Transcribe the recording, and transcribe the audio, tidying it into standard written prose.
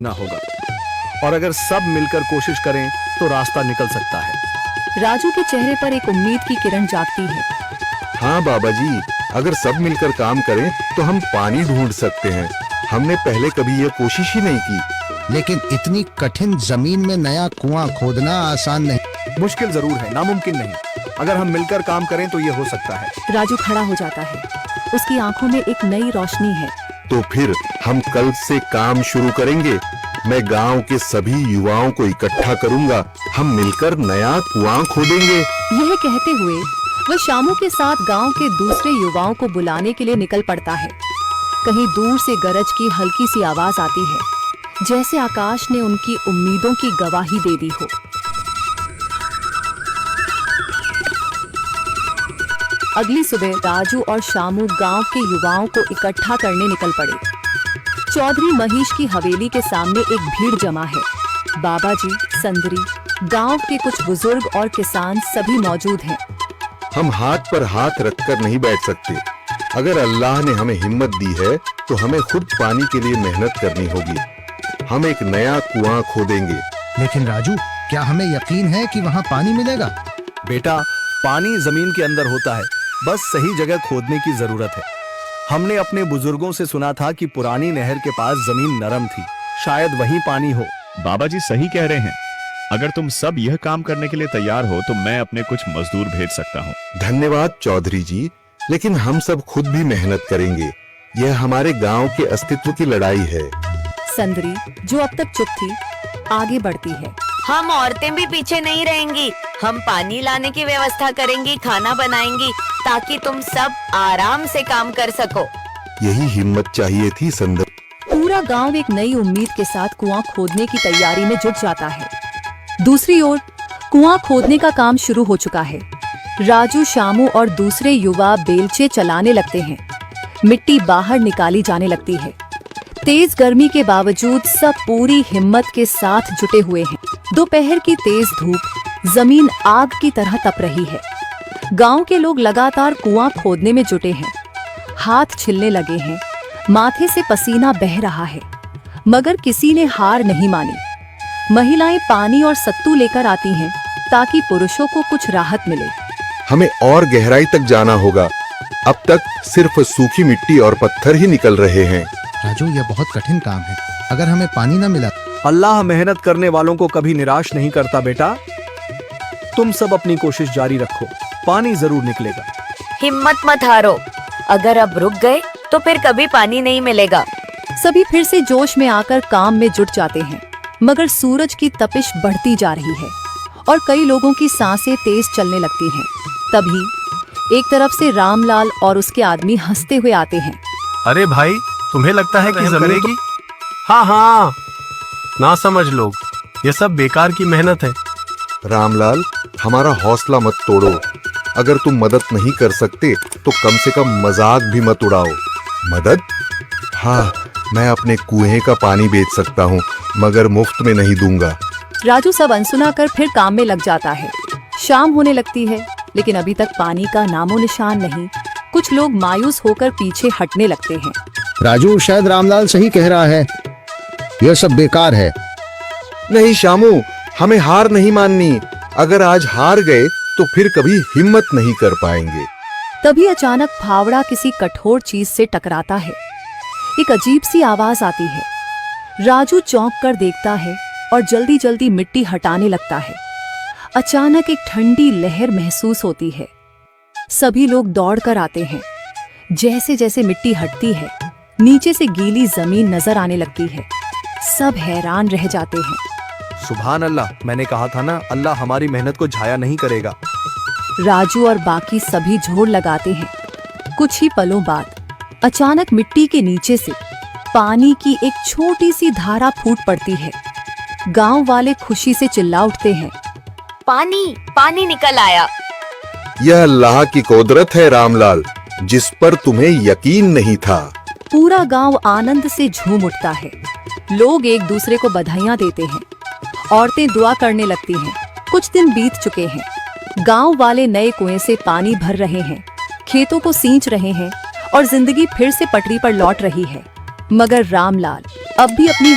ना होगा, और अगर सब मिलकर कोशिश करें तो रास्ता निकल सकता है। राजू के चेहरे पर एक उम्मीद की किरण जागती है। हाँ बाबा जी, अगर सब मिलकर काम करें तो हम पानी ढूंढ सकते हैं। हमने पहले कभी ये कोशिश ही नहीं की। लेकिन इतनी कठिन जमीन में नया कुआं खोदना आसान नहीं। मुश्किल जरूर है, नामुमकिन नहीं। अगर हम मिलकर काम करें तो ये हो सकता है। राजू खड़ा हो जाता है, उसकी आंखों में एक नई रोशनी है। तो फिर हम कल से काम शुरू करेंगे। मैं गांव के सभी युवाओं को इकट्ठा करूंगा, हम मिलकर नया कुआं खोदेंगे। यह कहते हुए वह शामू के साथ गांव के दूसरे युवाओं को बुलाने के लिए निकल पड़ता है। कहीं दूर से गरज की हल्की सी आवाज आती है, जैसे आकाश ने उनकी उम्मीदों की गवाही दे दी हो। अगली सुबह राजू और शामू गांव के युवाओं को इकट्ठा करने निकल पड़े। चौधरी महेश की हवेली के सामने एक भीड़ जमा है। बाबा जी, संदरी, गांव के कुछ बुजुर्ग और किसान सभी मौजूद हैं। हम हाथ पर हाथ रखकर नहीं बैठ सकते। अगर अल्लाह ने हमें हिम्मत दी है तो हमें खुद पानी के लिए मेहनत करनी होगी। हम एक नया कुआं खोदेंगे। लेकिन राजू, क्या हमें यकीन है कि वहाँ पानी मिलेगा? बेटा, पानी जमीन के अंदर होता है, बस सही जगह खोदने की जरूरत है। हमने अपने बुजुर्गों से सुना था कि पुरानी नहर के पास जमीन नरम थी, शायद वहीं पानी हो। बाबा जी सही कह रहे हैं। अगर तुम सब यह काम करने के लिए तैयार हो तो मैं अपने कुछ मजदूर भेज सकता हूँ। धन्यवाद चौधरी जी, लेकिन हम सब खुद भी मेहनत करेंगे। यह हमारे गांव के अस्तित्व की लड़ाई है। संदरी, जो अब तक चुप थी, आगे बढ़ती है। हम औरतें भी पीछे नहीं रहेंगी। हम पानी लाने की व्यवस्था करेंगी, खाना बनाएंगी, ताकि तुम सब आराम से काम कर सको। यही हिम्मत चाहिए थी संदर। पूरा गांव एक नई उम्मीद के साथ कुआं खोदने की तैयारी में जुट जाता है। दूसरी ओर कुआं खोदने का काम शुरू हो चुका है। राजू, शामू और दूसरे युवा बेलचे चलाने लगते हैं। मिट्टी बाहर निकाली जाने लगती है। तेज गर्मी के बावजूद सब पूरी हिम्मत के साथ जुटे हुए हैं। दोपहर की तेज धूप जमीन आग की तरह तप रही है। गांव के लोग लगातार कुआं खोदने में जुटे हैं। हाथ छिलने लगे हैं, माथे से पसीना बह रहा है, मगर किसी ने हार नहीं मानी। महिलाएं पानी और सत्तू लेकर आती हैं ताकि पुरुषों को कुछ राहत मिले। हमें और गहराई तक जाना होगा। अब तक सिर्फ सूखी मिट्टी और पत्थर ही निकल रहे हैं। राजू, यह बहुत कठिन काम है। अगर हमें पानी न मिला। अल्लाह मेहनत करने वालों को कभी निराश नहीं करता बेटा। तुम सब अपनी कोशिश जारी रखो, पानी जरूर निकलेगा। हिम्मत मत हारो। अगर अब रुक गए तो फिर कभी पानी नहीं मिलेगा। सभी फिर से जोश में आकर काम में जुट जाते हैं, मगर सूरज की तपिश बढ़ती जा रही है और कई लोगों की सांसें तेज चलने लगती हैं। तभी एक तरफ से रामलाल और उसके आदमी हंसते हुए आते हैं। अरे भाई, तुम्हें लगता है कि जमेगी? हाँ हाँ, ना समझ लोग, ये सब बेकार की मेहनत है। रामलाल, हमारा हौसला मत तोड़ो। अगर तुम मदद नहीं कर सकते तो कम से कम मजाक भी मत उड़ाओ। मदद? हाँ, मैं अपने कुएं का पानी बेच सकता हूँ, मगर मुफ्त में नहीं दूंगा। राजू सब अनसुना कर फिर काम में लग जाता है। शाम होने लगती है, लेकिन अभी तक पानी का नामो निशान नहीं। कुछ लोग मायूस होकर पीछे हटने लगते हैं। राजू, शायद रामलाल सही कह रहा है, यह सब बेकार है। नहीं शामू, हमें हार नहीं माननी। अगर आज हार गए तो फिर कभी हिम्मत नहीं कर पाएंगे। तभी अचानक फावड़ा किसी कठोर चीज से टकराता है। एक अजीब सी आवाज आती है। राजू चौंक कर देखता है और जल्दी जल्दी मिट्टी हटाने लगता है। अचानक एक ठंडी लहर महसूस होती है। सभी लोग दौड़कर आते हैं। जैसे जैसे मिट्टी हटती है, नीचे से गीली जमीन नजर आने लगती है। सब हैरान रह जाते हैं। सुभान अल्लाह, मैंने कहा था ना, अल्लाह हमारी मेहनत को जाया नहीं करेगा। राजू और बाकी सभी जोर लगाते हैं। कुछ ही पलों बाद अचानक मिट्टी के नीचे से पानी की एक छोटी सी धारा फूट पड़ती है। गांव वाले खुशी से चिल्ला उठते हैं। पानी पानी निकल आया। यह अल्लाह की कुदरत है रामलाल, जिस पर तुम्हें यकीन नहीं था। पूरा गांव आनंद से झूम उठता है। लोग एक दूसरे को बधाइयां देते हैं। औरतें दुआ करने लगती हैं। कुछ दिन बीत चुके हैं। गांव वाले नए कुएं से पानी भर रहे हैं, खेतों को सींच रहे हैं और जिंदगी फिर से पटरी पर लौट रही है। मगर रामलाल अब भी अपनी